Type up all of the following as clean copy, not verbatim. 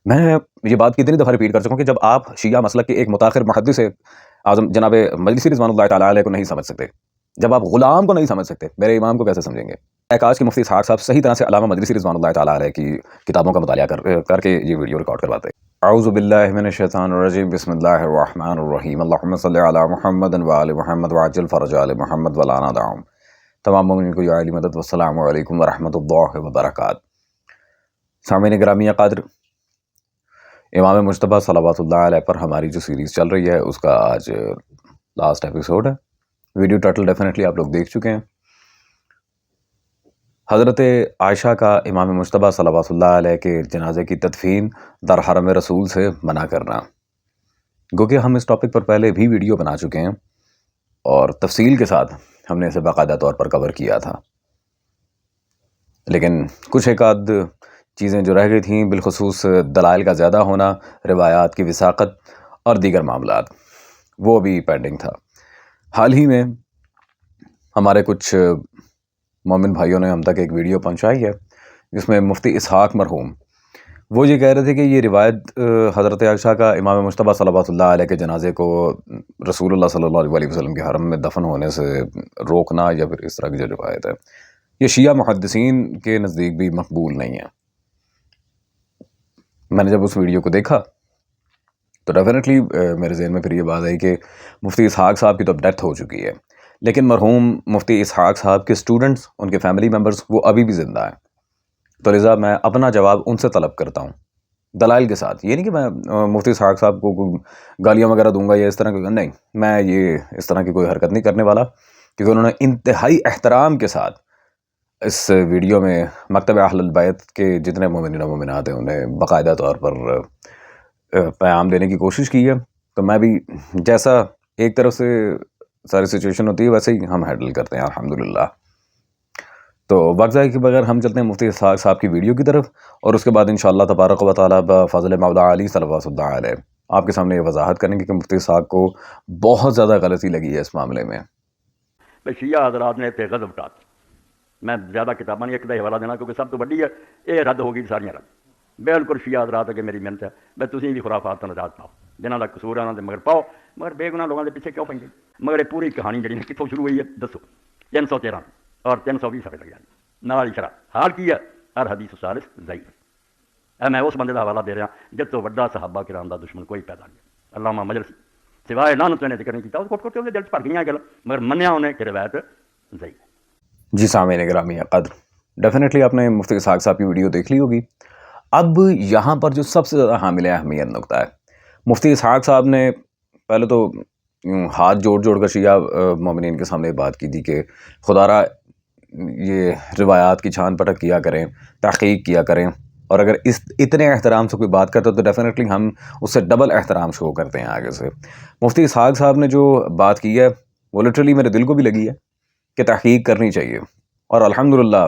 میں یہ بات کتنی دفعہ ریپیٹ کر چکا ہوں کہ جب آپ شیعہ مسلک کے ایک متاخر محدث اعظم جناب مجلسی رضوان اللہ تعالیٰ علیہ کو نہیں سمجھ سکتے، جب آپ غلام کو نہیں سمجھ سکتے، میرے امام کو کیسے سمجھیں گے؟ کاش کہ مفتی اسحاق صاحب صحیح طرح سے علامہ مجلسی رضوان اللہ تعالیٰ علیہ کی کتابوں کا مطالعہ کر کے یہ ویڈیو ریکارڈ کرواتے۔ اعوذ باللہ من الشیطان الرجیم، بسم اللہ الرحمن الرحیم، اللہم صلی علی محمد و آل محمد وعجل فرج آل محمد ولانا دعوم۔ تمام مومنین کو یا علی مدد، والسلام علیکم ورحمۃ اللہ وبرکاتہ۔ سامعین گرامی قدر، امام مجتبیٰ صلوات اللہ علیہ پر ہماری جو سیریز چل رہی ہے اس کا آج لاسٹ ایپیسوڈ ہے۔ ویڈیو ٹائٹل ڈیفینیٹلی آپ لوگ دیکھ چکے ہیں۔ حضرت عائشہ کا امام مجتبیٰ صلوات اللہ علیہ کے جنازے کی تدفین در حرم رسول سے منع کرنا، گو کہ ہم اس ٹاپک پر پہلے بھی ویڈیو بنا چکے ہیں اور تفصیل کے ساتھ ہم نے اسے باقاعدہ طور پر کور کیا تھا، لیکن کچھ ایک آدھ چیزیں جو رہ گئی تھیں، بالخصوص دلائل کا زیادہ ہونا، روایات کی وثاقت اور دیگر معاملات، وہ بھی پینڈنگ تھا۔ حال ہی میں ہمارے کچھ مومن بھائیوں نے ہم تک ایک ویڈیو پہنچائی ہے جس میں مفتی اسحاق مرحوم وہ یہ کہہ رہے تھے کہ یہ روایت حضرت عائشہ کا امام مجتبیٰ صلوات اللہ علیہ کے جنازے کو رسول اللہ صلی اللہ علیہ وسلم کے حرم میں دفن ہونے سے روکنا یا پھر اس طرح کی جو روایت ہے، یہ شیعہ محدثین کے نزدیک بھی مقبول نہیں ہے۔ میں نے جب اس ویڈیو کو دیکھا تو ڈیفینیٹلی میرے ذہن میں پھر یہ بات آئی کہ مفتی اسحاق صاحب کی تو اب ڈیتھ ہو چکی ہے، لیکن مرحوم مفتی اسحاق صاحب کے سٹوڈنٹس، ان کے فیملی ممبرز، وہ ابھی بھی زندہ ہیں، تو لذا میں اپنا جواب ان سے طلب کرتا ہوں دلائل کے ساتھ۔ یہ نہیں کہ میں مفتی اسحاق صاحب کو گالیاں وغیرہ دوں گا یا اس طرح کی، نہیں، میں یہ اس طرح کی کوئی حرکت نہیں کرنے والا، کیونکہ انہوں نے انتہائی احترام کے ساتھ اس ویڈیو میں مکتب اہل البیت کے جتنے مومنین و مومنات ہیں انہیں باقاعدہ طور پر پیغام دینے کی کوشش کی ہے، تو میں بھی جیسا ایک طرف سے ساری سچویشن ہوتی ہے ویسے ہی ہم ہینڈل کرتے ہیں الحمدللہ۔ تو وقت ضائع کے بغیر ہم چلتے ہیں مفتی اسحاق صاحب کی ویڈیو کی طرف، اور اس کے بعد انشاءاللہ تبارک و تعالیٰ بفضل مولا علی صلوات اللہ علیہ آپ کے سامنے یہ وضاحت کریں گے کہ مفتی اسحاق کو بہت زیادہ غلطی لگی ہے اس معاملے میں۔ شیعہ حضرات نے تے غضب ٹات، میں زیادہ کتاباں نہیں ایک دا حوالہ دینا کیونکہ سب تو بڑی ہے، یہ رد ہوگی ساریاں رد، بالکل شیعہ حضرات اگے میری منت ہے بھائی تسی بھی خرافات تو نجات پاؤ، جنہاں دا قصور ہے انہاں دے مگر پاؤ، مگر بے گناہ لوگوں دے پیچھے کیوں پیں گے؟ مگر یہ پوری کہانی جڑی کتوں شروع ہوئی ہے دسو؟ 313 اور 320 صفحے لگ جانی نال اشرا حال کی ہے ہر حدیث ثالث ضعیف۔ میں اس بندے دا حوالہ دے رہا جس تو وڈا صحابہ کرام دا دشمن کوئی پیدا نہیں، علامہ مجلسی، سوائے لعنت نے ذکر نہیں کیتا، اس کوٹ دل چ بھر گئی گل، مگر منیا انہیں کہ روایت ضعیف۔ جی سامعین گرامی قدر، ڈیفینیٹلی آپ نے مفتی اسحاق صاحب کی ویڈیو دیکھ لی ہوگی۔ اب یہاں پر جو سب سے زیادہ حامل اہمیت نقطہ ہے، مفتی اسحاق صاحب نے پہلے تو ہاتھ جوڑ جوڑ کر شیعہ مومنین کے سامنے بات کی تھی کہ خدا را یہ روایات کی چھان پٹک کیا کریں، تحقیق کیا کریں، اور اگر اتنے احترام سے کوئی بات کرتا تو ڈیفینیٹلی ہم اس سے ڈبل احترام شو کرتے ہیں آگے سے۔ مفتی اسحاق صاحب نے جو بات کی ہے وہ لٹرلی میرے دل کو بھی لگی ہے کہ تحقیق کرنی چاہیے، اور الحمدللہ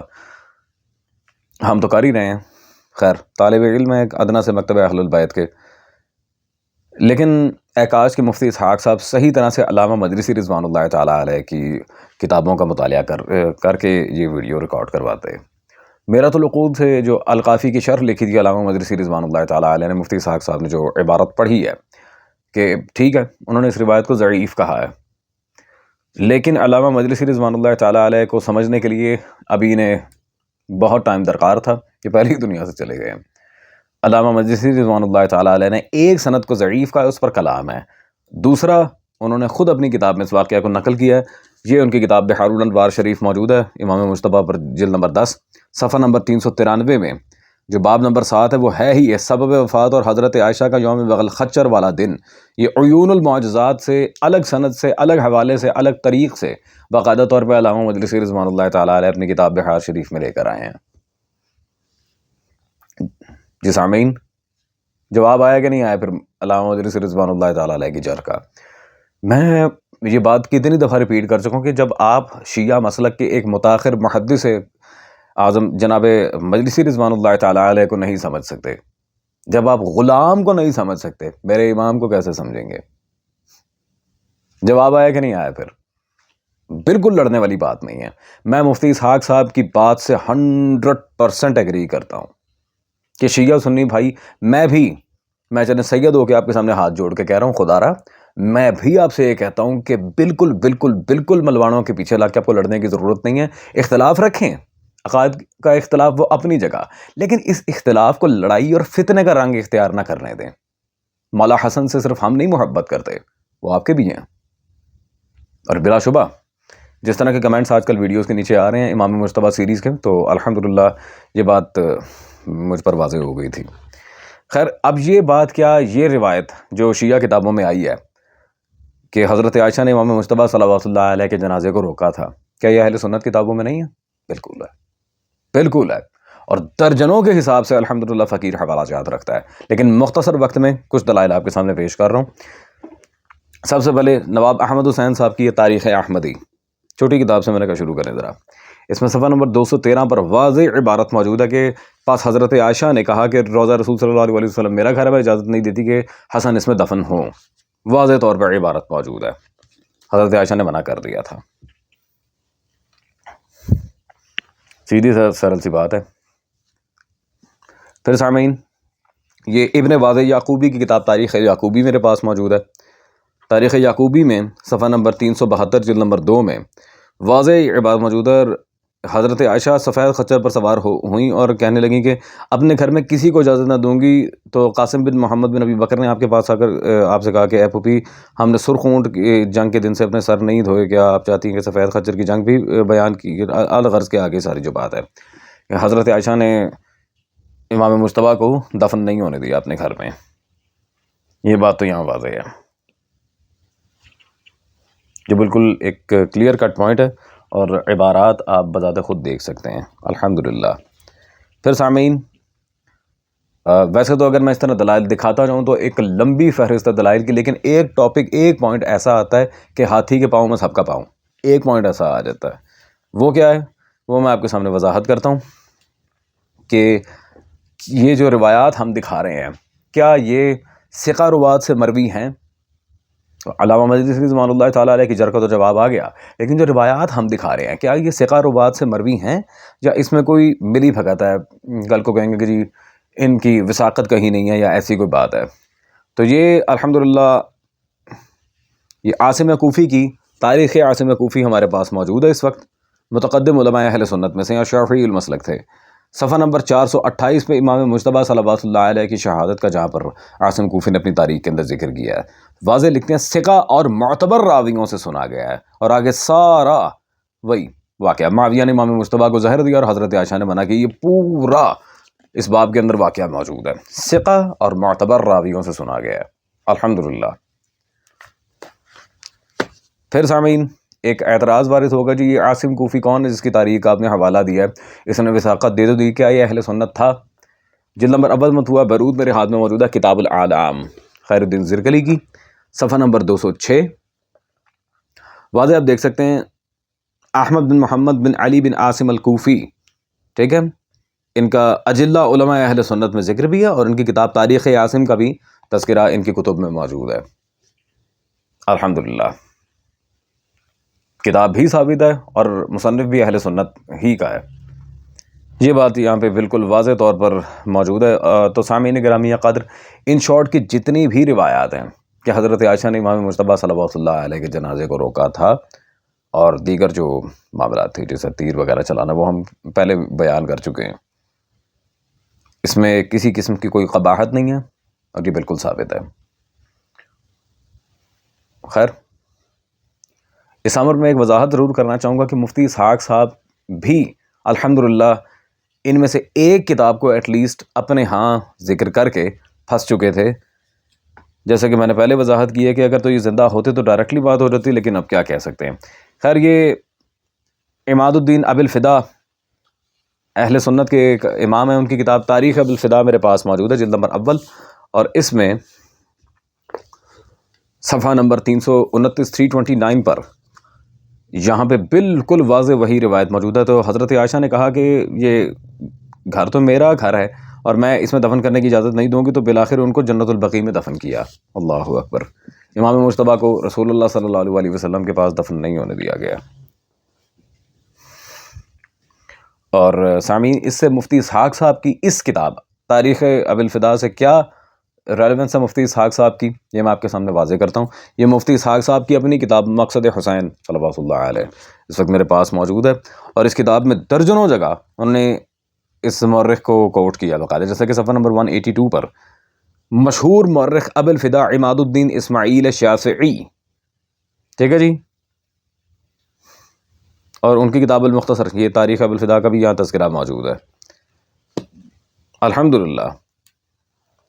ہم تو کر ہی رہے ہیں۔ خیر، طالب علم ہے ایک ادنا سے مکتب اہل البیت کے، لیکن کاش کہ مفتی اسحاق صاحب صحیح طرح سے علامہ مجلسی رضوان اللہ تعالیٰ علیہ کی کتابوں کا مطالعہ کر کے یہ ویڈیو ریکارڈ کرواتے۔ میرا تو لقود سے جو القافی کی شرح لکھی تھی علامہ مجلسی رضوان اللہ تعالیٰ علیہ نے، مفتی اسحاق صاحب نے جو عبارت پڑھی ہے کہ ٹھیک ہے انہوں نے اس روایت کو ضعیف کہا ہے، لیکن علامہ مجلسی رضوان اللہ تعالیٰ علیہ کو سمجھنے کے لیے ابھی انہیں بہت ٹائم درکار تھا کہ پہلے ہی دنیا سے چلے گئے ہیں۔ علامہ مجلسی رضوان اللہ تعالیٰ علیہ نے ایک سند کو ضعیف کہا، اس پر کلام ہے۔ دوسرا، انہوں نے خود اپنی کتاب میں اس واقعہ کو نقل کیا ہے، یہ ان کی کتاب بحار الانوار شریف موجود ہے، امام مجتبیٰ پر جلد نمبر 10 صفحہ نمبر 393 میں جو باب نمبر 7 ہے وہ ہے ہی یہ سبب وفات اور حضرت عائشہ کا یوم بغل خچر والا دن۔ یہ عیون المعجزات سے الگ سند سے، الگ حوالے سے، الگ طریق سے باقاعدہ طور پہ علامہ مجلسی رضوان اللہ تعالیٰ علیہ اپنی کتاب بحار شریف میں لے کر آئے ہیں۔ جی سامعین، جواب آیا کہ نہیں آیا پھر علامہ مجلسی رضوان اللہ تعالیٰ علیہ کی جرح کا؟ میں یہ بات کتنی دفعہ ریپیٹ کر چکا ہوں کہ جب آپ شیعہ مسلک کے ایک متاخر محدث اعظم جناب مجلسی رضوان اللہ تعالیٰ علیہ کو نہیں سمجھ سکتے، جب آپ غلام کو نہیں سمجھ سکتے، میرے امام کو کیسے سمجھیں گے؟ جواب آیا کہ نہیں آیا پھر؟ بالکل لڑنے والی بات نہیں ہے۔ میں مفتی اسحاق صاحب کی بات سے 100% ایگری کرتا ہوں، کہ شیعہ سنی بھائی میں چلے سید ہو کے آپ کے سامنے ہاتھ جوڑ کے کہہ رہا ہوں خدا را، میں بھی آپ سے یہ کہتا ہوں کہ بالکل بالکل بالکل ملوانوں کے پیچھے لا کے آپ کو لڑنے کی ضرورت نہیں ہے. اختلاف رکھیں، عقائد کا اختلاف وہ اپنی جگہ، لیکن اس اختلاف کو لڑائی اور فتنے کا رنگ اختیار نہ کرنے دیں. مولا حسن سے صرف ہم نہیں محبت کرتے، وہ آپ کے بھی ہیں. اور بلا شبہ جس طرح کے کمنٹس آج کل ویڈیوز کے نیچے آ رہے ہیں امام مجتبیٰ سیریز کے، تو الحمدللہ یہ بات مجھ پر واضح ہو گئی تھی. خیر، اب یہ بات کیا، یہ روایت جو شیعہ کتابوں میں آئی ہے کہ حضرت عائشہ نے امام مجتبیٰ صلوات اللہ علیہ کے جنازے کو روکا تھا، کیا یہ اہل سنت کتابوں میں نہیں ہے؟ بالکل ہے، بالکل ہے. اور درجنوں کے حساب سے الحمدللہ فقیر حوالہ جات رکھتا ہے. لیکن مختصر وقت میں کچھ دلائل آپ کے سامنے پیش کر رہا ہوں. سب سے پہلے نواب احمد حسین صاحب کی یہ تاریخ احمدی چھوٹی کتاب سے میں نے کہا شروع کریں ذرا. اس میں صفحہ نمبر 213 پر واضح عبارت موجود ہے کہ پاس حضرت عائشہ نے کہا کہ روضہ رسول صلی اللہ علیہ وسلم میرا گھر ہے، میں اجازت نہیں دیتی کہ حسن اس میں دفن ہو. واضح طور پر عبارت موجود ہے، حضرت عائشہ نے منع کر دیا تھا. سیدھی سرل سی بات ہے. پھر سامعین، یہ ابن واضح یعقوبی کی کتاب تاریخ یعقوبی میرے پاس موجود ہے. تاریخ یعقوبی میں صفحہ نمبر 372 جلد نمبر 2 میں واضح عبارت موجود ہے. حضرت عائشہ سفید خچر پر سوار ہوئیں اور کہنے لگیں کہ اپنے گھر میں کسی کو اجازت نہ دوں گی. تو قاسم بن محمد بن ابی بکر نے آپ کے پاس آ کر آپ سے کہا کہ اے پھوپھی، ہم نے سرخ اونٹ کی جنگ کے دن سے اپنے سر نہیں دھوئے، کیا آپ چاہتی ہیں کہ سفید خچر کی جنگ بھی بیان کی؟ الغرض کے آگے ساری جو بات ہے کہ حضرت عائشہ نے امام مجتبیٰ کو دفن نہیں ہونے دیا اپنے گھر میں. یہ بات تو یہاں واضح ہے، یہ بالکل ایک کلیئر کٹ پوائنٹ ہے اور عبارات آپ بذات خود دیکھ سکتے ہیں الحمدللہ. پھر سامعین، ویسے تو اگر میں اس طرح دلائل دکھاتا جاؤں تو ایک لمبی فہرست ہے دلائل کی، لیکن ایک ٹاپک، ایک پوائنٹ ایسا آتا ہے کہ ہاتھی کے پاؤں میں سب کا پاؤں، ایک پوائنٹ ایسا آ جاتا ہے. وہ کیا ہے؟ وہ میں آپ کے سامنے وضاحت کرتا ہوں کہ یہ جو روایات ہم دکھا رہے ہیں کیا یہ ثقہ روات سے مروی ہیں؟ علامہ مجلسی رضوان اللہ تعالیٰ علیہ کی جرح تو جواب آ گیا، لیکن جو روایات ہم دکھا رہے ہیں کیا یہ ثقہ روات سے مروی ہیں یا اس میں کوئی ملی بھگت ہے؟ کل کو کہیں گے کہ جی ان کی وثاقت کہیں نہیں ہے یا ایسی کوئی بات ہے. تو یہ الحمدللہ یہ عاصم کوفی کی تاریخ عاصم کوفی ہمارے پاس موجود ہے. اس وقت متقدم علماء اہل سنت میں سے یا شافعی المسلک تھے. صفحہ نمبر 428 پہ امام مجتبیٰ صلوات اللہ علیہ کی شہادت کا جہاں پر عاصم کوفی نے اپنی تاریخ کے اندر ذکر کیا ہے، واضح لکھتے ہیں ثقہ اور معتبر راویوں سے سنا گیا ہے. اور آگے سارا وہی واقعہ، معاویہ نے امام مجتبیٰ کو زہر دیا اور حضرت عائشہ نے منع کی، یہ پورا اس باب کے اندر واقعہ موجود ہے. ثقہ اور معتبر راویوں سے سنا گیا ہے الحمدللہ. پھر سامعین، ایک اعتراض وارد ہوگا جی یہ عاصم کوفی کون ہے جس کی تاریخ کا آپ نے حوالہ دیا ہے، اس نے وثاقت دے دی، کیا یہ اہل سنت تھا؟ جلد نمبر اول مطبوعہ بیروت میرے ہاتھ میں موجود ہے، کتاب العالم خیر الدین زرکلی کی، صفحہ نمبر 206. واضح آپ دیکھ سکتے ہیں احمد بن محمد بن علی بن عاصم الکوفی، ٹھیک ہے، ان کا اجلہ علماء اہل سنت میں ذکر بھی ہے اور ان کی کتاب تاریخ عاصم کا بھی تذکرہ ان کی کتب میں موجود ہے الحمدللہ. کتاب بھی ثابت ہے اور مصنف بھی اہل سنت ہی کا ہے، یہ بات یہاں پہ بالکل واضح طور پر موجود ہے. تو سامعین گرامی قدر، ان شارٹ کی جتنی بھی روایات ہیں کہ حضرت عائشہ نے امام مجتبیٰ صلوات اللہ علیہ کے جنازے کو روکا تھا اور دیگر جو معاملات تھے جیسے تیر وغیرہ چلانا، وہ ہم پہلے بیان کر چکے ہیں. اس میں کسی قسم کی کوئی قباحت نہیں ہے اور یہ بالکل ثابت ہے. خیر، اس امر میں ایک وضاحت ضرور کرنا چاہوں گا کہ مفتی اسحاق صاحب بھی الحمدللہ ان میں سے ایک کتاب کو ایٹ لیسٹ اپنے ہاں ذکر کر کے پھنس چکے تھے. جیسے کہ میں نے پہلے وضاحت کی ہے کہ اگر تو یہ زندہ ہوتے تو ڈائریکٹلی بات ہو جاتی، لیکن اب کیا کہہ سکتے ہیں. خیر، یہ عماد الدین ابی الفدا اہل سنت کے ایک امام ہیں، ان کی کتاب تاریخ ابی الفدا میرے پاس موجود ہے، جلد نمبر اول، اور اس میں صفحہ نمبر 329 پر یہاں پہ بالکل واضح وہی روایت موجود ہے. تو حضرت عائشہ نے کہا کہ یہ گھر تو میرا گھر ہے اور میں اس میں دفن کرنے کی اجازت نہیں دوں گی، تو بالآخر ان کو جنت البقیع میں دفن کیا. اللہ اکبر. امام مجتبیٰ کو رسول اللہ صلی اللہ علیہ وسلم کے پاس دفن نہیں ہونے دیا گیا. اور سامعین، اس سے مفتی اسحاق صاحب کی اس کتاب تاریخ ابی الفدا سے کیا ریلیونس ہے مفتی اسحاق صاحب کی، یہ میں آپ کے سامنے واضح کرتا ہوں۔ یہ مفتی اسحاق صاحب کی اپنی کتاب مقصد حسین صلوات اللہ علیہ اس وقت میرے پاس موجود ہے، اور اس کتاب میں درجنوں جگہ انہوں نے اس مورخ کو کوٹ کیا باقاعدہ، جیسے کہ صفحہ نمبر 182 پر مشہور مورخ ابو الفدا عماد الدین اسماعیل شافعی، ٹھیک ہے جی، اور ان کی کتاب المختصر، یہ تاریخ ابو الفدا کا بھی یہاں تذکرہ موجود ہے۔ الحمدللہ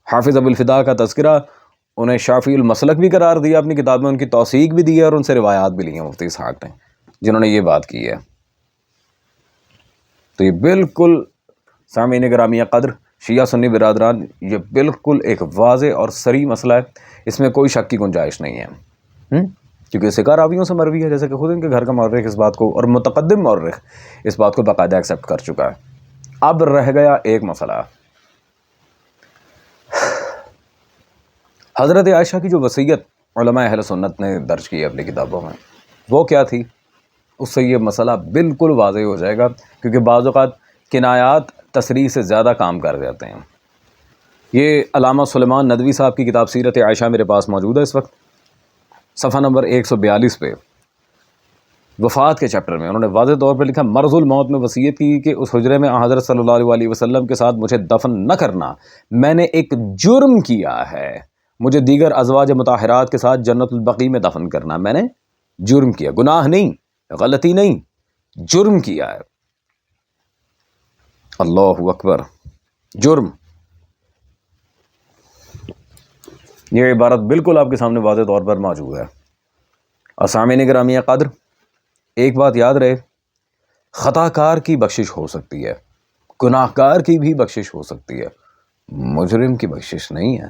حافظ ابو الفدا کا تذکرہ انہیں شافعی المسلک بھی قرار دیا اپنی کتاب میں، ان کی توثیق بھی دی ہے، اور ان سے روایات بھی لی ہیں مفتی اسحاق نے جنہوں نے یہ بات کی ہے۔ تو یہ بالکل سامعین گرامی قدر شیعہ سنی برادران، یہ بالکل ایک واضح اور صریح مسئلہ ہے، اس میں کوئی شک کی گنجائش نہیں ہے، کیونکہ سکہ راویوں سے مروی ہے، جیسے کہ خود ان کے گھر کا مورخ اس بات کو، اور متقدم مورخ اس بات کو باقاعدہ ایکسیپٹ کر چکا ہے۔ اب رہ گیا ایک مسئلہ، حضرت عائشہ کی جو وصیت علماء اہل سنت نے درج کی ہے اپنی کتابوں میں، وہ کیا تھی؟ اس سے یہ مسئلہ بالکل واضح ہو جائے گا، کیونکہ بعض اوقات کنایات تصریح سے زیادہ کام کر جاتے ہیں۔ یہ علامہ سلیمان ندوی صاحب کی کتاب سیرت عائشہ میرے پاس موجود ہے اس وقت، صفحہ نمبر 142 پہ وفات کے چیپٹر میں انہوں نے واضح طور پر لکھا، مرض الموت میں وصیت کی کہ اس حجرے میں حضرت صلی اللہ علیہ وسلم کے ساتھ مجھے دفن نہ کرنا، میں نے ایک جرم کیا ہے، مجھے دیگر ازواج مطہرات کے ساتھ جنت البقیع میں دفن کرنا، میں نے جرم کیا، گناہ نہیں، غلطی نہیں، جرم کیا ہے۔ اللہ اکبر، جرم۔ یہ عبارت بالکل آپ کے سامنے واضح طور پر موجود ہے۔ اور سامعین گرامی قدر، ایک بات یاد رہے، خطا کار کی بخشش ہو سکتی ہے، گناہ گار کی بھی بخشش ہو سکتی ہے، مجرم کی بخشش نہیں ہے،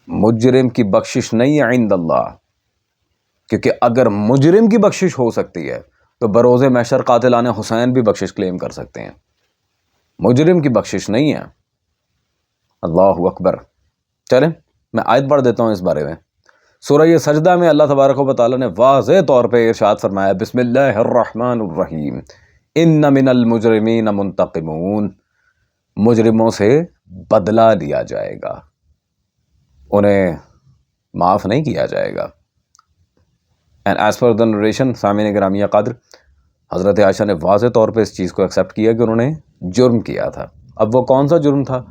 مجرم کی بخشش نہیں ہے عند اللہ، کیونکہ اگر مجرم کی بخشش ہو سکتی ہے تو بروز محشر قاتلان حسین بھی بخشش کلیم کر سکتے ہیں، مجرم کی بخشش نہیں ہے۔ اللہ اکبر۔ چلیں میں آیت پڑھ دیتا ہوں اس بارے میں۔ سورہ سجدہ میں اللہ تبارک و تعالیٰ نے واضح طور پہ ارشاد فرمایا، بسم اللہ الرحمن الرحیم، ان من المجرمین منتقمون، مجرموں سے بدلہ لیا جائے گا، انہیں معاف نہیں کیا جائے گا۔ And as per the narration, سامعین گرامی قدر، حضرت عائشہ نے واضح طور پہ اس چیز کو ایکسیپٹ کیا کہ انہوں نے جرم کیا تھا۔ اب وہ کون سا جرم تھا؟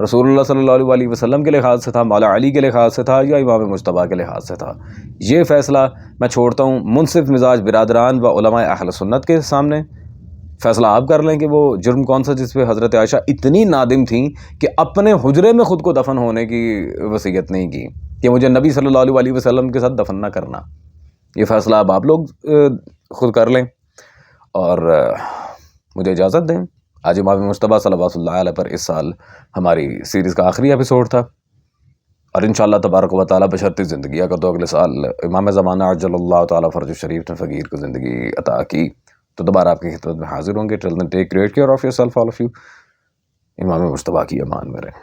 رسول اللہ صلی اللہ علیہ وسلم کے لحاظ سے تھا، مولا علی کے لحاظ سے تھا، یا امام مجتبیٰ کے لحاظ سے تھا؟ یہ فیصلہ میں چھوڑتا ہوں منصف مزاج برادران و علماء اہل سنت کے سامنے، فیصلہ آپ کر لیں کہ وہ جرم کون سا جس پہ حضرت عائشہ اتنی نادم تھیں کہ اپنے حجرے میں خود کو دفن ہونے کی وصیت نہیں کی کہ مجھے نبی صلی اللہ علیہ وسلم کے ساتھ دفن نہ کرنا۔ یہ فیصلہ اب آپ لوگ خود کر لیں، اور مجھے اجازت دیں۔ آج امام مجتبیٰ صلوات اللہ علیہ پر اس سال ہماری سیریز کا آخری ایپیسوڈ تھا، اور انشاءاللہ تبارک و تعالیٰ بشرط زندگی اگر تو اگلے سال امام زمانہ عجل اللہ تعالیٰ فرج الشریف نے فقیر کو زندگی عطا کی تو دوبارہ آپ کی خدمت میں حاضر ہوں گے۔ Till then take great care of yourself, all of you. امام مجتبیٰ کی امان میں رہیں۔